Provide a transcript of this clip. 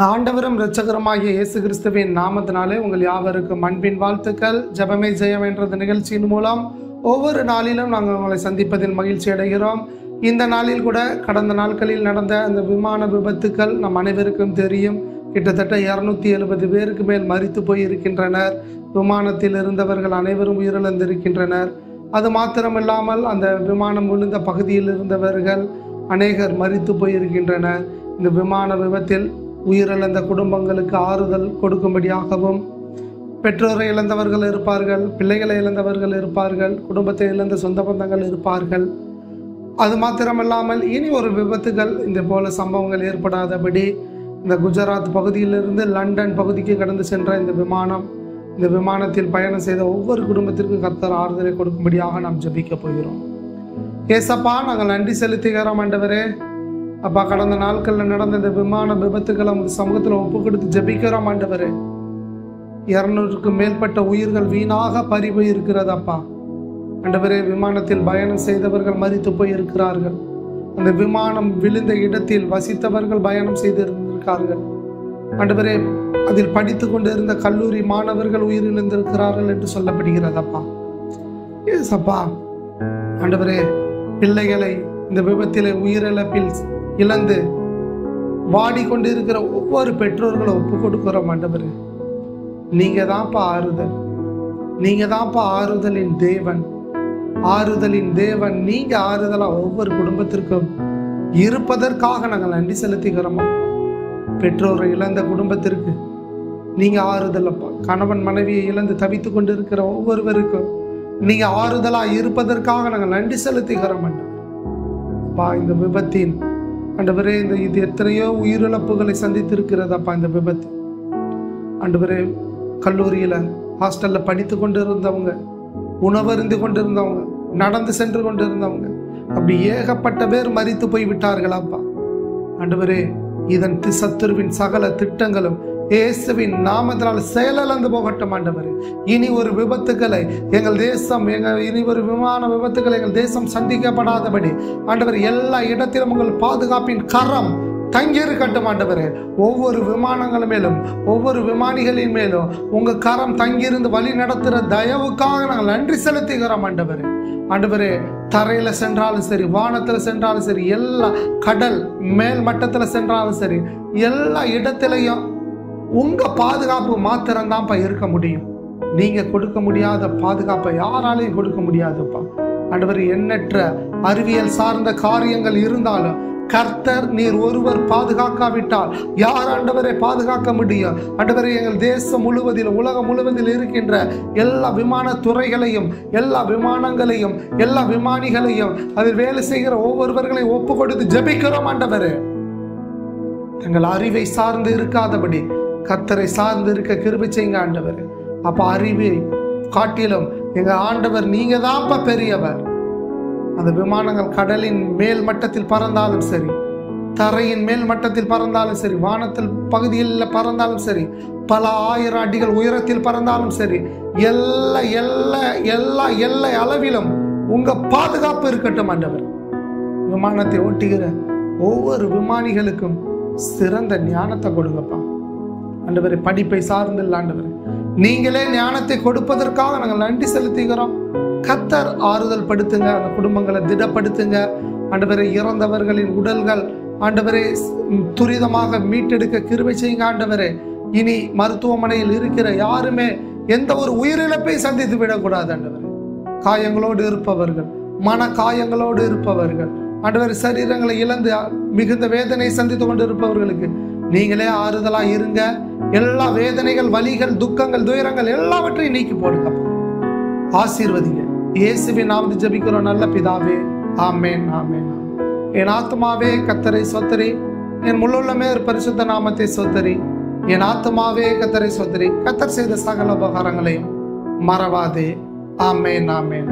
ஆண்டவரும் இரட்சகருமாகிய இயேசு கிறிஸ்துவின் நாமத்தினாலே உங்கள் யாவருக்கும் அன்பின் வாழ்த்துக்கள். ஜெபமே ஜெயம் என்ற நிகழ்ச்சியின் மூலம் ஒவ்வொரு நாளிலும் நாங்கள் உங்களை சந்திப்பதில் மகிழ்ச்சி அடைகிறோம். இந்த நாளில் கூட கடந்த நாட்களில் நடந்த அந்த விமான விபத்துக்கள் நம் அனைவருக்கும் தெரியும். கிட்டத்தட்ட 270 பேருக்கு மேல் மரித்து போய் இருக்கின்றனர். விமானத்தில் இருந்தவர்கள் அனைவரும் உயிரிழந்திருக்கின்றனர். அது மாத்திரமில்லாமல் அந்த விமானம் விழுந்த பகுதியில் இருந்தவர்கள் அநேகர் மரித்து போயிருக்கின்றனர். இந்த விமான விபத்தில் உயிரிழந்த குடும்பங்களுக்கு ஆறுதல் கொடுக்கும்படியாகவும், பெற்றோரை இழந்தவர்கள் இருப்பார்கள், பிள்ளைகளை இழந்தவர்கள் இருப்பார்கள், குடும்பத்தை இழந்த சொந்த பந்தங்கள் இருப்பார்கள். அது மாத்திரமல்லாமல் இனி ஒரு விபத்துகள் இந்த போல சம்பவங்கள் ஏற்படாதபடி இந்த குஜராத் பகுதியிலிருந்து லண்டன் பகுதிக்கு கடந்து சென்ற இந்த விமானத்தில் பயணம் செய்த ஒவ்வொரு குடும்பத்திற்கும் கர்த்தர் ஆறுதலை கொடுக்கும்படியாக நாம் ஜெபிக்க போகிறோம். ஏசப்பா, நாங்கள் நன்றி செலுத்துகிறோம் ஆண்டவரே. அப்பா, கடந்த நாட்களில் நடந்த இந்த விமான விபத்துக்களை உங்கள் சமூகத்தில் ஒப்பு கொடுத்து ஜெபிக்கிறோம் ஆண்டவரே. 200க்கும் மேற்பட்ட உயிர்கள் வீணாக பறிபோய் இருக்கிறது அப்பா. ஆண்டவரே, விமானத்தில் பயணம் செய்தவர்கள் மரித்து போய் இருக்கிறார்கள். அந்த விமானம் விழுந்த இடத்தில் வசித்தவர்கள் பயணம் செய்திருந்திருக்கார்கள். ஆண்டவரே, அதில் படித்து கொண்டிருந்த கல்லூரி மாணவர்கள் உயிரிழந்திருக்கிறார்கள் என்று சொல்லப்படுகிறதப்பா. ஏசப்பா, ஆண்டவரே, பிள்ளைகளை இந்த விபத்திலே உயிரிழப்பில் இழந்து வாடிக்கொண்டிருக்கிற ஒவ்வொரு பெற்றோர்களை ஒப்பு கொடுக்கிறோம் ஆண்டவரே. நீங்க தான்ப்பா ஆறுதல், நீங்க தான்ப்பா ஆறுதலின் தேவன், ஆறுதலின் தேவன். நீங்க ஆறுதலா ஒவ்வொரு குடும்பத்திற்கும் இருப்பதற்காக நாங்கள் நன்றி செலுத்துகிறோம். பெற்றோரை இழந்த குடும்பத்திற்கு நீங்க ஆறுதல் அப்பா. கணவன் மனைவியை இழந்து தவித்து கொண்டு இருக்கிற ஒவ்வொருவருக்கும் நீங்க ஆறுதலா இருப்பதற்காக நாங்கள் நன்றி செலுத்துகிறோம் அப்பா. இந்த விபத்தின் ஆண்டவரே, இது எத்தனையோ உயிரிழப்புகளை சந்தித்திருக்கிறதப்பா. இந்த விபத்து ஆண்டவரே, கல்லூரியில ஹாஸ்டல்ல படித்து கொண்டு இருந்தவங்க, உணவருந்து கொண்டிருந்தவங்க, நடந்து சென்று கொண்டிருந்தவங்க, அப்படி ஏகப்பட்ட பேர் மரித்து போய் விட்டார்களாப்பா. ஆண்டவரே, இதன் சத்துருவின் சகல திட்டங்களும் இயேசுவின் நாமத்தினால் செயலிழந்து போகட்டும் ஆண்டவரே. இனி ஒரு விபத்துக்களை எங்கள் தேசம் இனி ஒரு விமான விபத்துக்களை எங்கள் தேசம் சந்திக்கப்படாதபடி ஆண்டவர் எல்லா இடத்திலும் உங்கள் பாதுகாப்பின் கரம் தங்கியிருக்கட்டும் ஆண்டவரே. ஒவ்வொரு விமானங்கள் மேலும் ஒவ்வொரு விமானிகளின் மேலும் உங்க கரம் தங்கியிருந்து வழி நடத்துகிற தயவுக்காக நாங்கள் நன்றி செலுத்துகிறோம் ஆண்டவரே. ஆண்டவரே, தரையில சென்றாலும் சரி, வானத்துல சென்றாலும் சரி, எல்லா கடல் மேல் மட்டத்துல சென்றாலும் சரி, எல்லா இடத்திலையும் உங்க பாதுகாப்பு மாத்திரம்தான்ப்பா இருக்க முடியும். நீங்க கொடுக்க முடியாத பாதுகாப்பை யாராலையும் கொடுக்க முடியாதுப்பா. ஆண்டவர், எண்ணற்ற அறிவியல் சார்ந்த காரியங்கள் இருந்தாலும் கர்த்தர் நீர் ஒருவர் பாதுகாக்காவிட்டால் யார் ஆண்டவரை பாதுகாக்க முடியும்? ஆண்டவரை, எங்கள் தேசம் முழுவதிலும் உலகம் முழுவதில் இருக்கின்ற எல்லா விமான துறைகளையும், எல்லா விமானங்களையும், எல்லா விமானிகளையும், அதில் வேலை செய்கிற ஒவ்வொருவர்களையும் ஒப்பு கொடுத்து ஜெபிக்கிறோம் ஆண்டவரே. எங்கள் அறிவை சார்ந்து இருக்காதபடி கர்த்தரை சார்ந்து இருக்க கிருபை செய்யுங்க ஆண்டவரே. அப்ப அறிவை காட்டிலும் எங்க ஆண்டவர் நீங்க தான்ப்பா பெரியவர். அந்த விமானங்கள் கடலின் மேல் மட்டத்தில் பறந்தாலும் சரி, தரையின் மேல் மட்டத்தில் பறந்தாலும் சரி, வானத்தில் பகுதியில் பறந்தாலும் சரி, பல ஆயிரம் அடிகள் உயரத்தில் பறந்தாலும் சரி, எல்லா அளவிலும் உங்க பாதுகாப்பு இருக்கட்டும் ஆண்டவர். விமானத்தை ஓட்டுகிற ஒவ்வொரு விமானிகளுக்கும் சிறந்த ஞானத்தை கொடுங்கப்பா ஆண்டவரே. படிப்பை சார்ந்து இல்லை ஆண்டவரே, நீங்களே ஞானத்தை கொடுப்பதற்காக நாங்கள் நன்றி செலுத்துகிறோம். கர்த்தர் ஆறுதல் படுத்துங்க, அந்த குடும்பங்களை திடப்படுத்துங்க ஆண்டவரே. இறந்தவர்களின் உடல்கள் ஆண்டவரே துரிதமாக மீட்டெடுக்க கிருபை செய்யுங்க ஆண்டவரே. இனி மருத்துவமனையில் இருக்கிற யாருமே எந்த ஒரு உயிரிழப்பை சந்தித்து விடக்கூடாது ஆண்டவரே. காயங்களோடு இருப்பவர்கள், மன காயங்களோடு இருப்பவர்கள் ஆண்டவர், சரீரங்களை இழந்து மிகுந்த வேதனை சந்தித்து கொண்டு இருப்பவர்களுக்கு நீங்களே ஆறுதலா இருங்க. எல்லா வேதனைகள், வலிகள், துக்கங்கள், துயரங்கள் எல்லாவற்றையும் நீக்கி போடுங்க. ஆசீர்வதிங்க. இயேசுவின் நாமத்தில் ஜெபிக்கிறோம் நல்ல பிதாவே, ஆமென், ஆமென். என் ஆத்துமாவே கர்த்தரை ஸ்தோத்திரி, என் முழுள்ளமே பரிசுத்த நாமத்தை ஸ்தோத்திரி. என் ஆத்துமாவே கர்த்தரை ஸ்தோத்திரி, கர்த்தர் செய்த சகல உபகாரங்களையும் மறவாதே. ஆமென், ஆமென்.